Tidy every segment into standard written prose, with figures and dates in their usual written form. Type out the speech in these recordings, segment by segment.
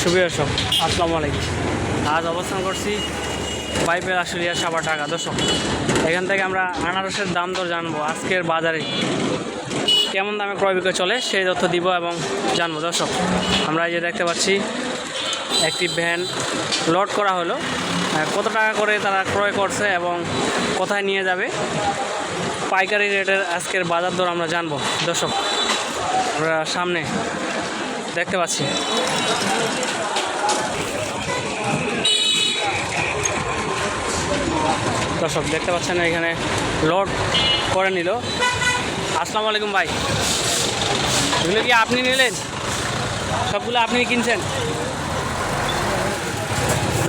সুপ্রিয় দর্শক আসসালামু আলাইকুম। আজ অবস্থান করছি বাইপেল আশুলিয়া সাভার ঢাকা। দর্শক, এখান থেকে আমরা আনারসের দাম দর জানবো, আজকের বাজারে কেমন দামে ক্রয় বিক্রয় চলে সেই তথ্য দিব এবং জানবো। দর্শক, আমরা এই যে দেখতে পাচ্ছি একটি ভ্যান লোড করা হলো, কত টাকা করে তারা ক্রয় করছে এবং কোথায় নিয়ে যাবে, পাইকারি রেটের আজকের বাজার দর আমরা জানবো। দর্শক, আমরা সামনে দেখতে পাচ্ছি দর্শক দেখতে পাচ্ছেন এখানে লোড করে নিল। আসসালামু আলাইকুম ভাই, এগুলো কি আপনি নিলেন? সবগুলো আপনি কিনছেন?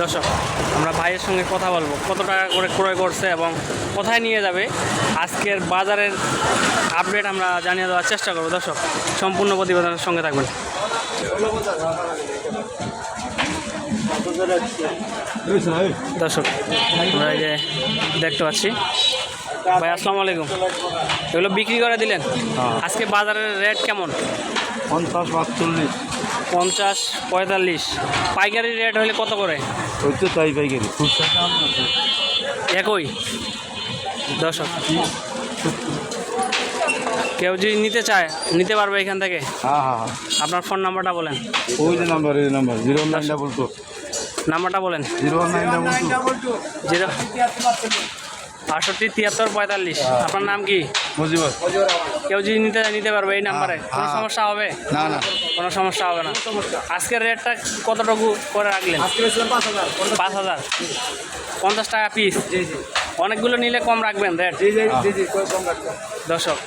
দর্শক, আমরা ভাইয়ের সঙ্গে কথা বলবো, কত টাকা করে ক্রয় করছে এবং কোথায় নিয়ে যাবে, আজকের বাজারের আপডেট আমরা জানিয়ে দেওয়ার চেষ্টা করবো। দর্শক, সম্পূর্ণ প্রতিবেদনের সঙ্গে থাকবেন। দর্শক, আমরা এই যে দেখতে পাচ্ছি ভাই, আসসালামু আলাইকুম, এগুলো বিক্রি করে দিলেন? আজকে বাজারের রেট কেমন? 50, 45। 50, 45। পাইকারি রেট হলে কত করে? ওই তো তাই পাইকারি একই। দর্শক, কেউ যদি নিতে চায় নিতে পারবে এখান থেকে? হ্যাঁ। আপনার ফোন নাম্বারটা বলেন। ওই যে নাম্বার 0922 নাম্বারটা বলেন। 0922 0687345। আপনার নাম কি? মুজিবর। কেউ যদি নিতে পারবে এই নাম্বারে? কোনো সমস্যা হবে? না, কোনো সমস্যা হবে না। আজকের রেটটা কতটুকু করে রাখলেন? 5000। 50 টাকা পিস। অনেকগুলো নিলে কম রাখবেন রেট? দর্শক,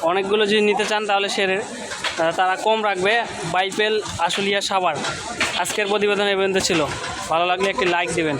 অনেকগুলো যদি নিতে চান তাহলে তারা কম রাখবে। বাইপেল আশুলিয়া সাভার। আজকের প্রতিবেদন এই পর্যন্ত ছিল। ভালো লাগলে একটি লাইক দেবেন।